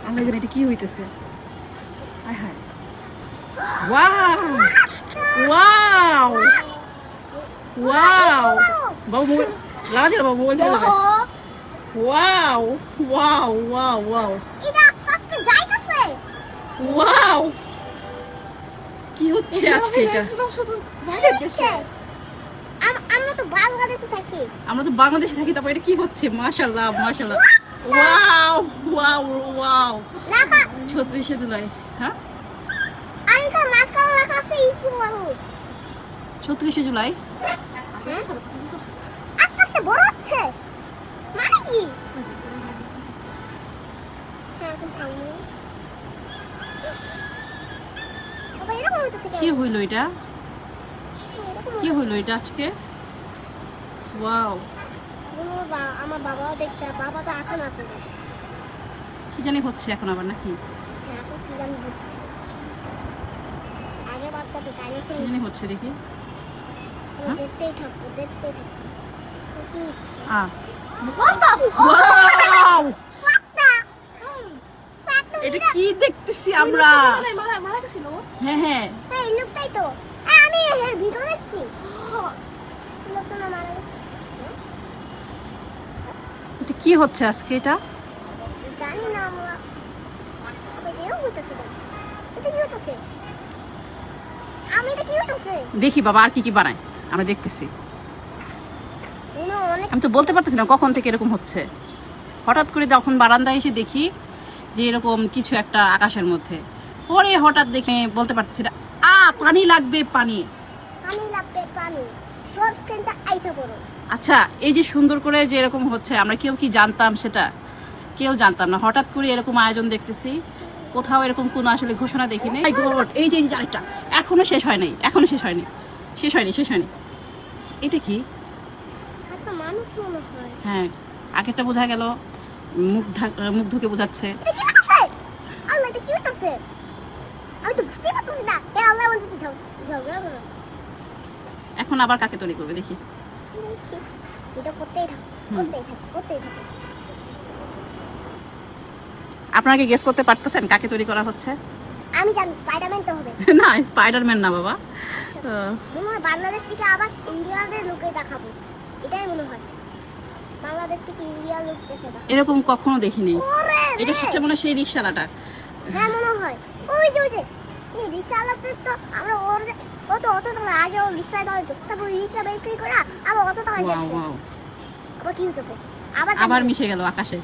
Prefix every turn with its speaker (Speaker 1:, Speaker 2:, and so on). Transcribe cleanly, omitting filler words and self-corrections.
Speaker 1: আমরা জানি এটা কি হইতেছে। হায় হায়, ওয়াও ওয়াও ওয়াও, বাবু মোবাইল লাগা দিল, বাবু মোবাইল ফেলে দেবে। ওয়াও ওয়াও ওয়াও ওয়াও,
Speaker 2: এটা আস্তে যাইতেছে।
Speaker 1: ওয়াও, কি হচ্ছে আজকে এটা?
Speaker 2: আমরা তো বাংলাদেশে থাকি।
Speaker 1: আমরা তো বাংলাদেশে থাকি, তারপর এটা কি হচ্ছে? মাশাআল্লাহ মাশাআল্লাহ, ওয়াও ওয়াও ওয়াও।
Speaker 2: লেখা
Speaker 1: 36শে জুলাই, হ্যাঁ
Speaker 2: আর এটা মাঝখানে লেখা আছে ইকু মানুষ।
Speaker 1: 36শে জুলাই।
Speaker 2: আস্তে আস্তে বড় হচ্ছে মানে কি? হ্যাঁ এখন থামো। বাবা এরকম হইতেছে কেন?
Speaker 1: কি হইলো এটা? কি হইলো এটা আজকে? ওয়াও,
Speaker 2: আমার বাবাও দেখছে, বাবা তো এখন আছে।
Speaker 1: কি জানি হচ্ছে এখন আবার নাকি?
Speaker 2: এখন কি জানি হচ্ছে। আগে বাচ্চাকে কাইনেছে
Speaker 1: কি জানি হচ্ছে দেখি।
Speaker 2: দেখতেই থাকবো, দেখতেই থাকবো। কি হচ্ছে?
Speaker 1: ওয়াও,
Speaker 2: পাতা।
Speaker 1: এটা কি দেখতেছি আমরা?
Speaker 2: মারা গেছিল।
Speaker 1: হ্যাঁ হ্যাঁ,
Speaker 2: হ্যাঁ এই লোকটাই তো। আমি এর ভিডিও দেখছি। লোকটা না মারা গেছে।
Speaker 1: এটা কি হচ্ছে আজকে এটা?
Speaker 2: জানি না আমরা। আবার এরকম হইতেছে কেন? এটা কি হইতেছে? এটা কি হইতেছে?
Speaker 1: দেখি বাবা আর কি কি বানায়, আমরা দেখতেছি।
Speaker 2: অনেক
Speaker 1: আমি তো বলতে পারতেছি না কখন থেকে এরকম হচ্ছে। হঠাৎ করে যখন বারান্দায় এসে দেখি যে এরকম কিছু একটা আকাশের মধ্যে, পরে হঠাৎ দেখে বলতে পারতেছি না। পানি লাগবে, পানি।
Speaker 2: পানি লাগবে, পানি। সব কিন্তু আইসা পড়ো।
Speaker 1: আচ্ছা, এই যে সুন্দর করে যে এরকম হচ্ছে, আমরা কেউ কি জানতাম সেটা? কেউ জানতাম না। হঠাৎ করে এরকম আয়োজন দেখতেছি, কোথাও এরকম কোনো আসলে ঘোষণা দেখিনি। এই যে আরেকটা এখনো শেষ হয় নাই, এখনো শেষ হয়নি, শেষ হয়নি, শেষ হয়নি। এটা কি?
Speaker 2: একটা মানুষ মনে হয়।
Speaker 1: হ্যাঁ, আগেরটা বোঝা গেল মুগ্ধকে বোঝাচ্ছে।
Speaker 2: এটা কি হইতেছে? আল্লাহ এটা কি হইতেছে? আমি তো বুঝতেই পারতেছি না। হে আল্লাহ আমাদের সাথে ঝগড়া করো।
Speaker 1: এখন আবার কাকে তৈরি করবে দেখি।
Speaker 2: এটা করতেই থাকো, করতেই থাকো, করতেই থাকো।
Speaker 1: আপনারা কি গেস করতে পারতেছেন কাকে তৈরি করা হচ্ছে?
Speaker 2: আমি জানি স্পাইডারম্যান তো হবে।
Speaker 1: না, স্পাইডারম্যান না বাবা।
Speaker 2: মনে হয় বাংলাদেশ থেকে আবার ইন্ডিয়ার লোকে দেখাবো, এটাই মনে হয়। বাংলাদেশ থেকে ইন্ডিয়ার লোক দেখে দেখাবো।
Speaker 1: এরকম কখনো দেখিনি।
Speaker 2: ওরে রে!
Speaker 1: এটা হচ্ছে মনে হয় সেই রিকশালাটা।
Speaker 2: হ্যাঁ মনে হয়। ওই যে এই রিক্সাওয়ালাটা তো আমরা অত টাকা আগে ও রিক্সায় দাঁড়াতো, তারপর রিক্সা বিক্রি করা আবার অত টাকা
Speaker 1: ওয়াও
Speaker 2: যাচ্ছে।
Speaker 1: ওয়াও,
Speaker 2: আবার কি হইতেছে?
Speaker 1: আবার মিশে গেল আকাশে।